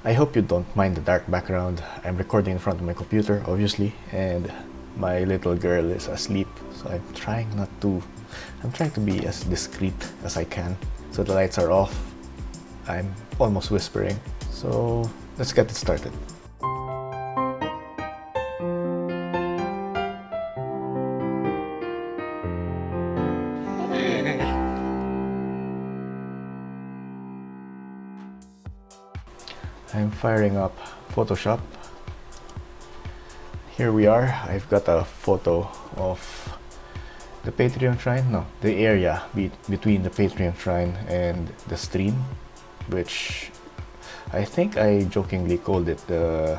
I hope you don't mind the dark background. I'm recording in front of my computer, obviously, and my little girl is asleep, so I'm trying to be as discreet as I can. So the lights are off. I'm almost whispering. So let's get it started. I'm firing up Photoshop. Here we are. I've got a photo of the Patreon shrine, no, the area between the Patreon shrine and the stream, which I think I jokingly called it the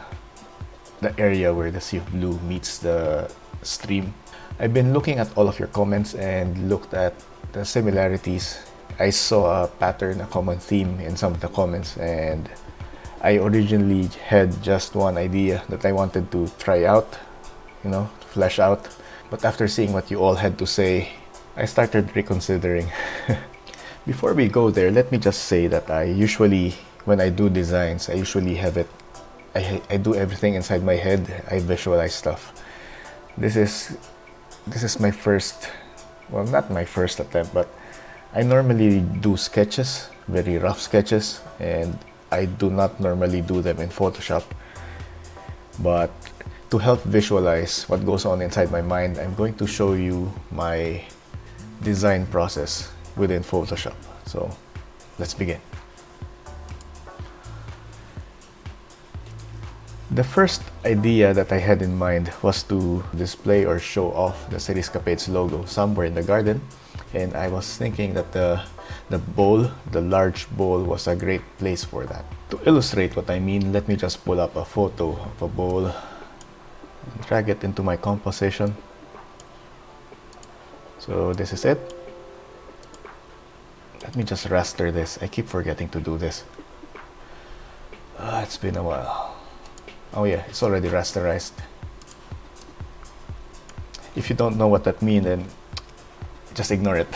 area where the Sea of Blue meets the stream. I've been looking at all of your comments and looked at the similarities. I saw a pattern, a common theme in some of the comments, and I originally had just one idea that I wanted to try out, flesh out. But after seeing what you all had to say, I started reconsidering. Before we go there, let me just say that I usually, when I do designs, I usually have it, I do everything inside my head. I visualize stuff. This is my first, well, not my first attempt, but I normally do sketches, very rough sketches, and I do not normally do them in Photoshop. But to help visualize what goes on inside my mind, I'm going to show you my design process within Photoshop. So let's begin. The first idea that I had in mind was to display or show off the Cerriscapades logo somewhere in the garden, and I was thinking that the bowl, the large bowl, was a great place for that. To illustrate what I mean, let me just pull up a photo of a bowl and drag it into my composition. So this is it. Let me just raster this. I keep forgetting to do this. It's been a while. Oh yeah, it's already rasterized. If you don't know what that means, then just ignore it.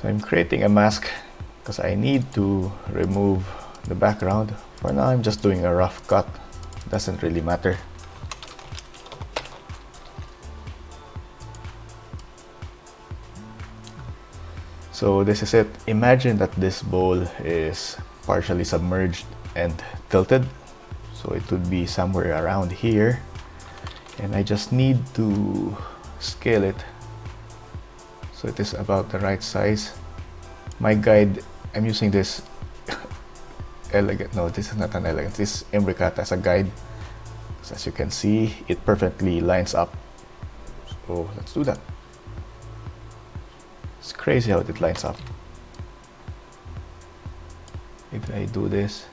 So I'm creating a mask because I need to remove the background. For now, I'm just doing a rough cut. Doesn't really matter. So this is it. Imagine that this bowl is partially submerged and tilted. So it would be somewhere around here. And I just need to scale it so it is about the right size. My guide, I'm using this elegant, no, this is not an elegant, this imbricat as a guide. So as you can see, it perfectly lines up. So let's do that. It's crazy how it lines up. If I do this,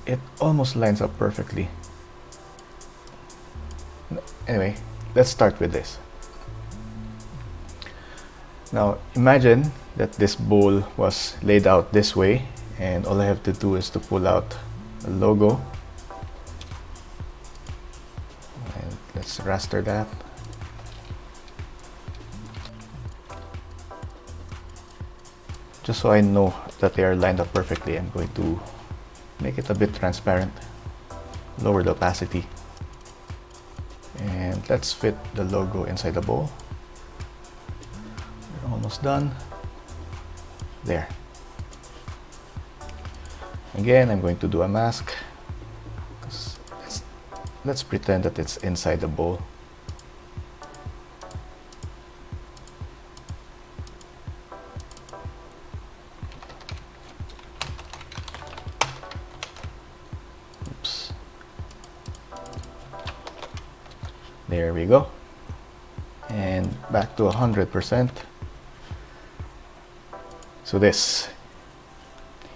it almost lines up perfectly. Anyway, let's start with this. Now imagine that this bowl was laid out this way, and all I have to do is to pull out a logo. And let's raster that. Just so I know that they are lined up perfectly, I'm going to make it a bit transparent, lower the opacity, and let's fit the logo inside the bowl. We're almost done. There. Again, I'm going to do a mask. Let's pretend that it's inside the bowl. There we go. And back to 100%. So this.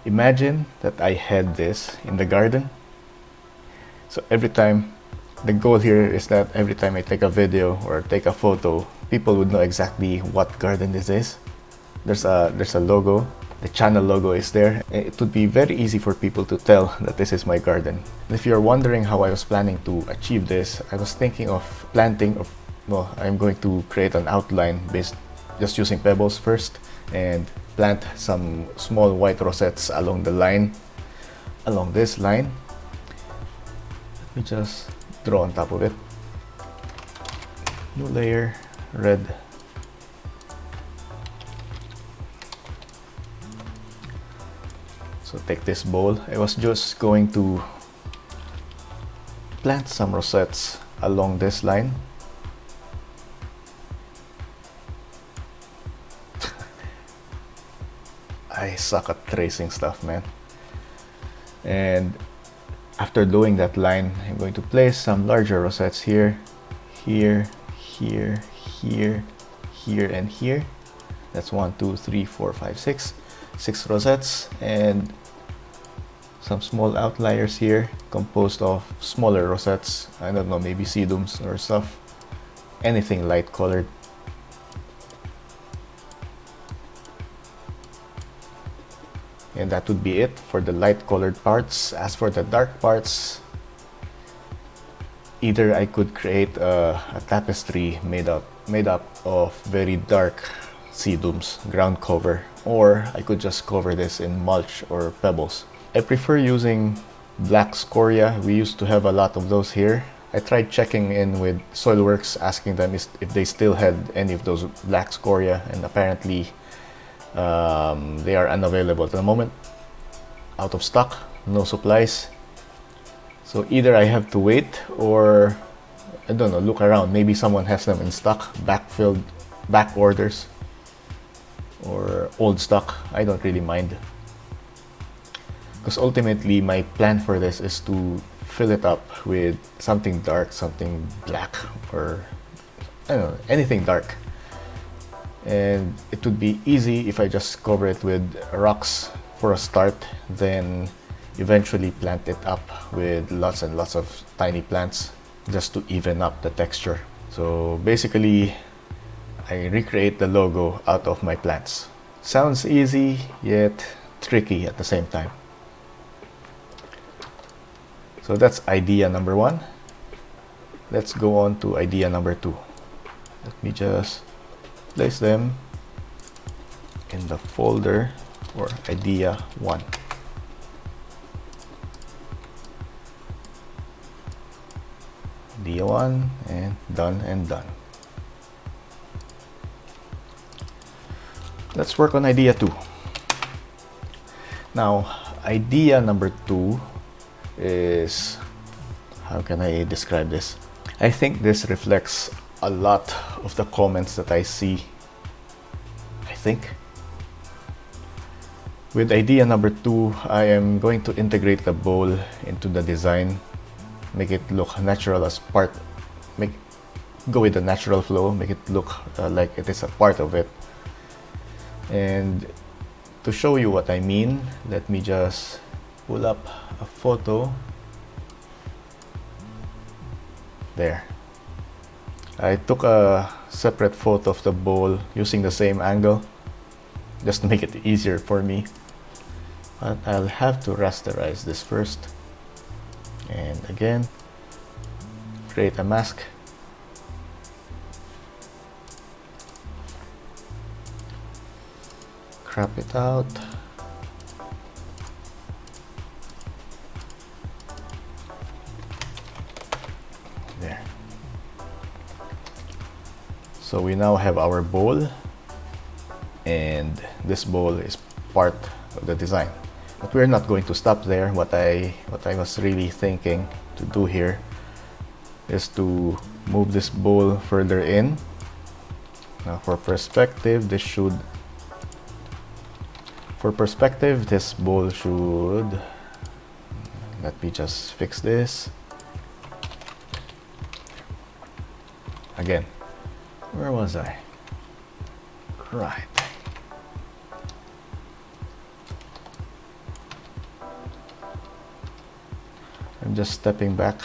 Imagine that I had this in the garden. So every time, the goal here is that every time I take a video or take a photo, people would know exactly what garden this is. There's a logo. The channel logo is there. It would be very easy for people to tell that this is my garden. If you're wondering how I was planning to achieve this, I was thinking of planting, well, I'm going to create an outline based just using pebbles first, and plant some small white rosettes along the line, along this line. Let me just draw on top of it. New layer, red. So take this bowl. I was just going to plant some rosettes along this line. I suck at tracing stuff, man. And after doing that line, I'm going to place some larger rosettes here, here, here, here, here, and here. That's 1, 2, 3, 4, 5, 6. 6 rosettes, and some small outliers here composed of smaller rosettes. I don't know, maybe sedums or stuff. Anything light colored. And that would be it for the light colored parts. As for the dark parts, either I could create a tapestry made up of very dark sedums, ground cover, or I could just cover this in mulch or pebbles. I prefer using black scoria. We used to have a lot of those here. I tried checking in with Soilworks, asking them if they still had any of those black scoria, and apparently they are unavailable at the moment, out of stock, no supplies. So either I have to wait, or I don't know, look around, maybe someone has them in stock, backfilled, back orders, or old stock. I don't really mind, because ultimately my plan for this is to fill it up with something dark, something black, or I don't know, anything dark. And it would be easy if I just cover it with rocks for a start, then eventually plant it up with lots and lots of tiny plants just to even up the texture. So basically, I recreate the logo out of my plants. Sounds easy, yet tricky at the same time. So that's idea number 1. Let's go on to idea number 2. Let me just place them in the folder for idea 1. Idea 1, and done and done. Let's work on idea 2. Now, idea number 2 is, how can I describe this? I think this reflects a lot of the comments that I see. I think with idea number 2, I am going to integrate the bowl into the design, make it look natural as part, go with the natural flow, make it look like it is a part of it. And to show you what I mean, let me just pull up a photo. There. I took a separate photo of the bowl using the same angle, just to make it easier for me. But I'll have to rasterize this first. And again, create a mask. Crop it out. There. So we now have our bowl, and this bowl is part of the design. But we're not going to stop there. What I was really thinking to do here is to move this bowl further in. Now for perspective, this bowl should, let me just fix this. Again, where was I? Right. I'm just stepping back,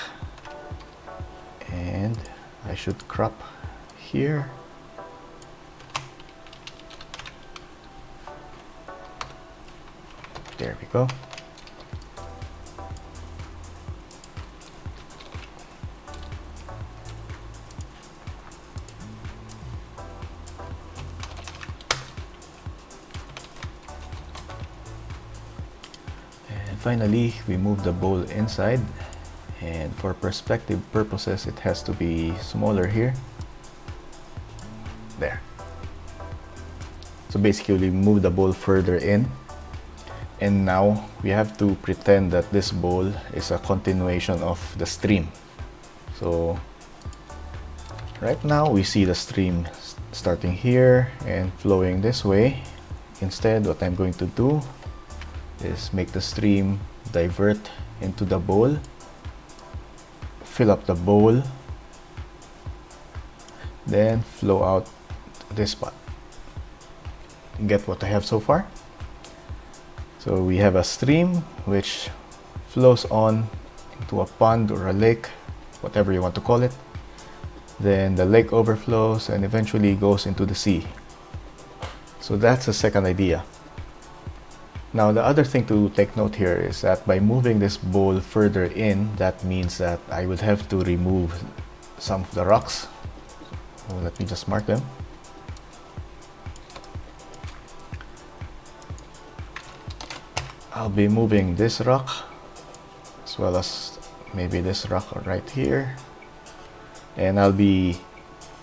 and I should crop here. There we go. finally, we move the bowl inside, and for perspective purposes it has to be smaller here. There. So basically move the bowl further in, and now we have to pretend that this bowl is a continuation of the stream. So right now we see the stream starting here and flowing this way. Instead, what I'm going to do is make the stream divert into the bowl, fill up the bowl, then flow out this spot. Get what I have so far? So we have a stream which flows on into a pond or a lake, whatever you want to call it. Then the lake overflows and eventually goes into the sea. So that's the second idea. Now the other thing to take note here is that by moving this bowl further in, that means that I would have to remove some of the rocks. So let me just mark them. I'll be moving this rock as well as maybe this rock right here, and I'll be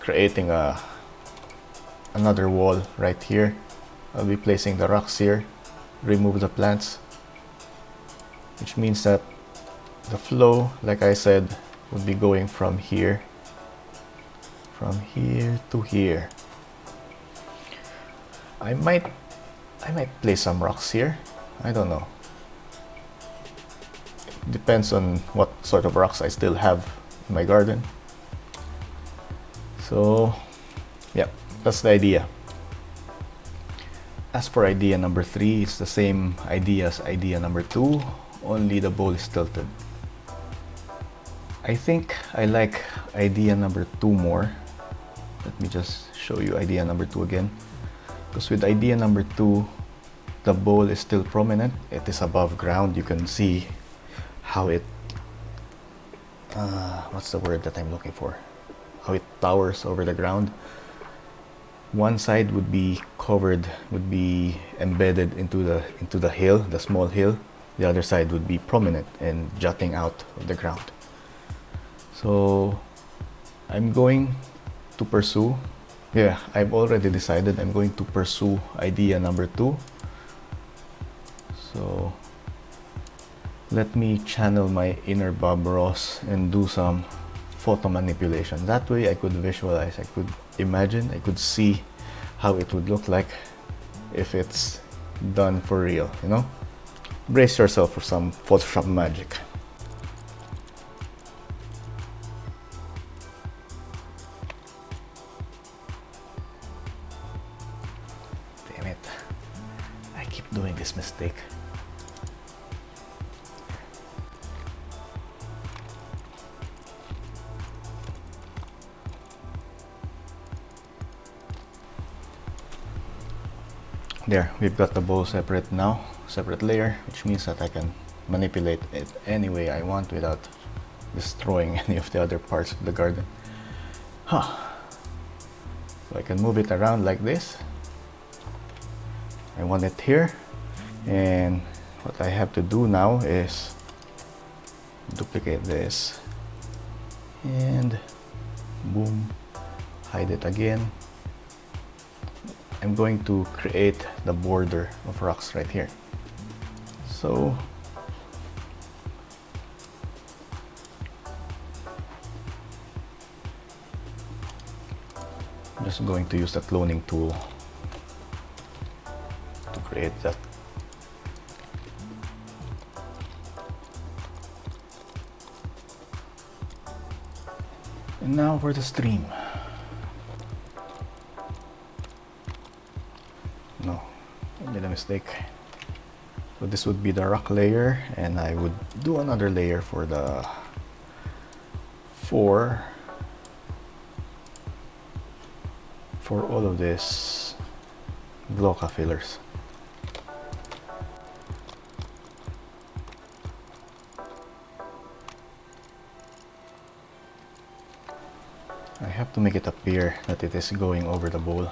creating another wall right here. I'll be placing the rocks here, remove the plants, which means that the flow, like I said, would be going from here to here. I might place some rocks here. I don't know. Depends on what sort of rocks I still have in my garden. So yeah, that's the idea. As for idea number 3, it's the same idea as idea number 2, only the bowl is tilted. I think I like idea number 2 more. Let me just show you idea number 2 again. Because with idea number 2, the bowl is still prominent. It is above ground. You can see how it what's the word that I'm looking for? How it towers over the ground. One side would be covered, would be embedded into the hill, the small hill. The other side would be prominent and jutting out of the ground. So I'm going to pursue, I've already decided I'm going to pursue idea number 2. So let me channel my inner Bob Ross and do some photo manipulation. That way I could visualize, I could imagine, I could see how it would look like if it's done for real, you know? Brace yourself for some Photoshop magic. Damn it. I keep doing this mistake. There, we've got the bowl separate now, separate layer, which means that I can manipulate it any way I want without destroying any of the other parts of the garden. So I can move it around like this. I want it here, and what I have to do now is duplicate this and boom, hide it again. I'm going to create the border of rocks right here. So I'm just going to use the cloning tool to create that. And now for the stream. No, I made a mistake. So this would be the rock layer, and I would do another layer for the for all of this block fillers. I have to make it appear that it is going over the bowl.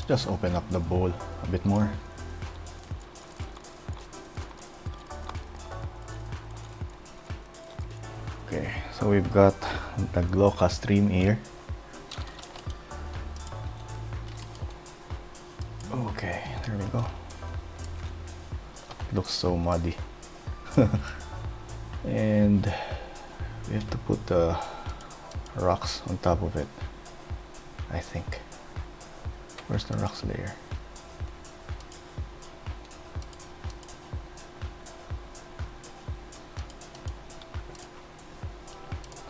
just open up the bowl a bit more. Okay, so we've got the Gloca stream here. Okay, there we go. Looks so muddy. And we have to put the rocks on top of it, I think. Where's the rocks layer?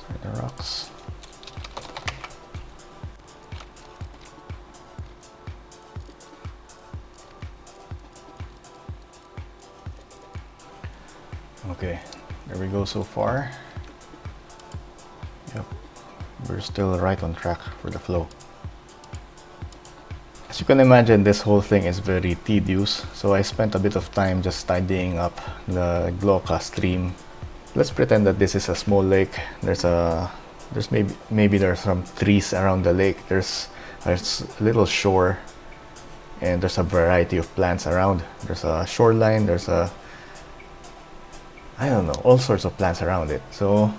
Sorry, the rocks. Okay, there we go so far. Yep, we're still right on track for the flow. As you can imagine, this whole thing is very tedious, so I spent a bit of time just tidying up the Gloca stream. Let's pretend that this is a small lake. There's maybe there's some trees around the lake. There's a little shore, and there's a variety of plants around. There's a shoreline, there's a, I don't know, all sorts of plants around it. So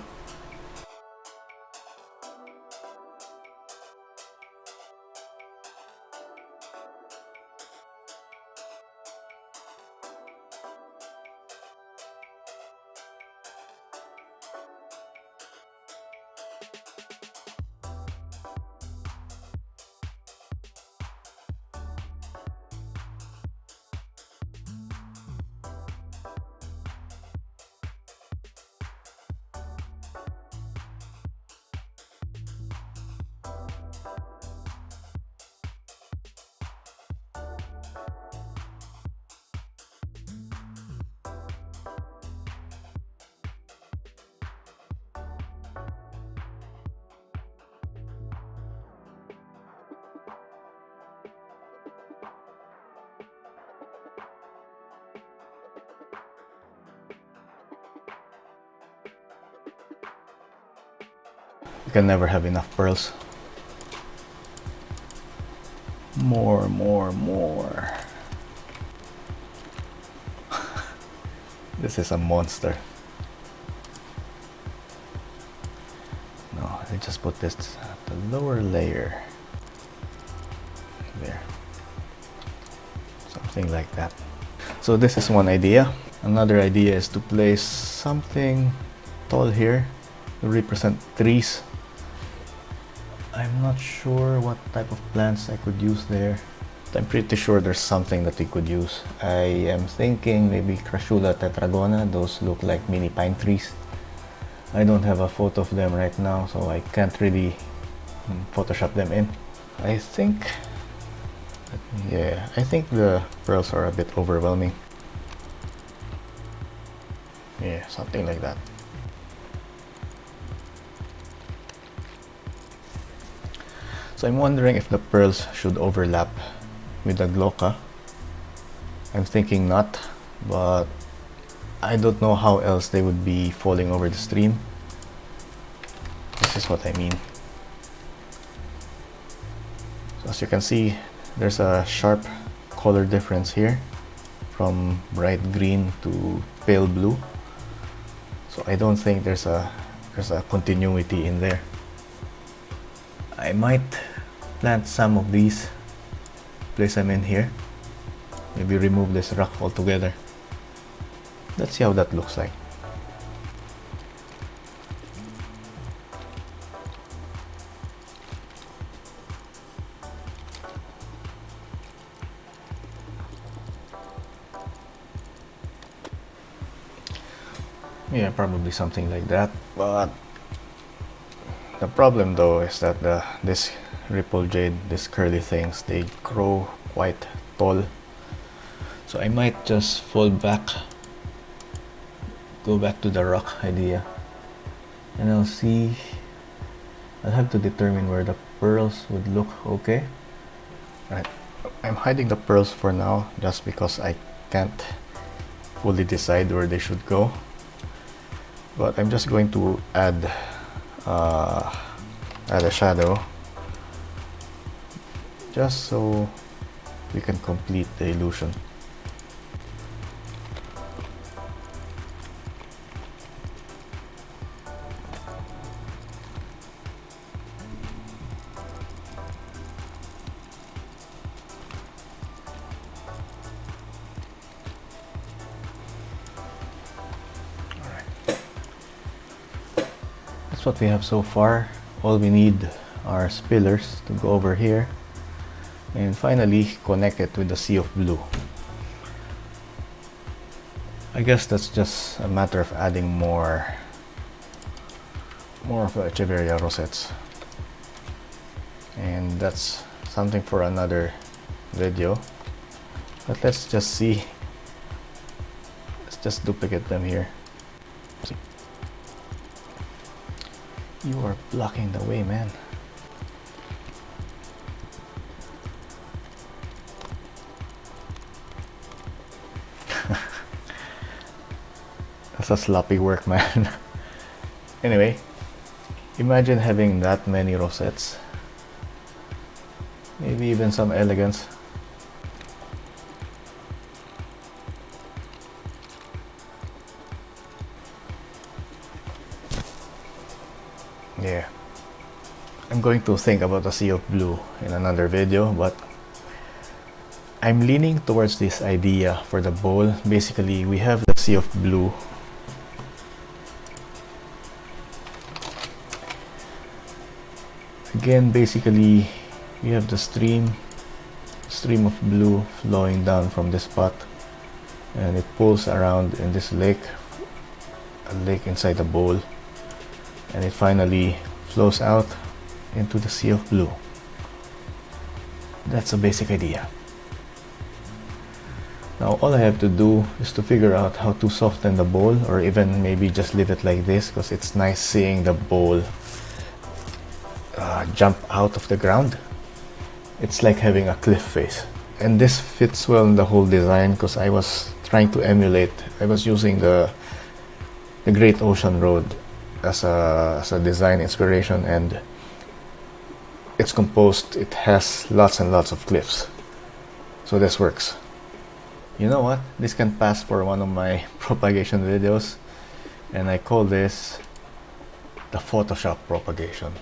you can never have enough pearls. More. This is a monster. No, I just put this at the lower layer. There. Something like that. So this is one idea. Another idea is to place something tall here to represent trees. I'm not sure what type of plants I could use there. I'm pretty sure there's something that we could use. I am thinking maybe Crassula tetragona. Those look like mini pine trees. I don't have a photo of them right now, so I can't really Photoshop them in. I think the pearls are a bit overwhelming. Yeah, something like that. So I'm wondering if the pearls should overlap with the Gloca. I'm thinking not, but I don't know how else they would be falling over the stream. This is what I mean. So as you can see, there's a sharp color difference here from bright green to pale blue. So I don't think there's a continuity in there. I might plant some of these, place them in here, maybe remove this rock altogether. Let's see how that looks like. Yeah, probably something like that, but the problem though is that this ripple jade, these curly things, they grow quite tall. So I might just fall back, go back to the rock idea, and I'll have to determine where the pearls would look okay. Right, I'm hiding the pearls for now just because I can't fully decide where they should go. But I'm just going to add a shadow just so we can complete the illusion. That's what we have so far. All we need are spillers to go over here and finally connect it with the sea of blue. I guess that's just a matter of adding more of the Echeverria rosettes, and that's something for another video. But let's just see. Let's just duplicate them here. You are blocking the way, man. That's a sloppy work, man. Anyway, imagine having that many rosettes. Maybe even some elegance. Yeah, I'm going to think about the sea of blue in another video, but I'm leaning towards this idea for the bowl. Basically, we have the sea of blue. Again, basically, we have the stream of blue flowing down from this spot, and it pulls around in this lake, a lake inside the bowl, and it finally flows out into the sea of blue. That's a basic idea. Now all I have to do is to figure out how to soften the bowl, or even maybe just leave it like this, because it's nice seeing the bowl jump out of the ground. It's like having a cliff face, and this fits well in the whole design because I was trying to emulate. I was using the Great Ocean Road as a design inspiration, and it's composed. It has lots and lots of cliffs, so this works. You know what? This can pass for one of my propagation videos, and I call this the Photoshop propagation.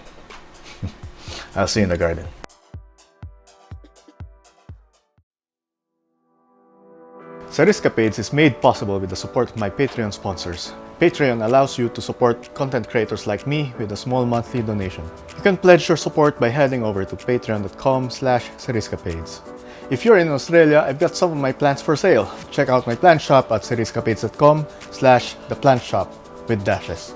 I'll see you in the garden. Cerriscapades is made possible with the support of my Patreon sponsors. Patreon allows you to support content creators like me with a small monthly donation. You can pledge your support by heading over to patreon.com/Cerriscapades. If you're in Australia, I've got some of my plants for sale. Check out my plant shop at cerriscapades.com/theplant shop with dashes.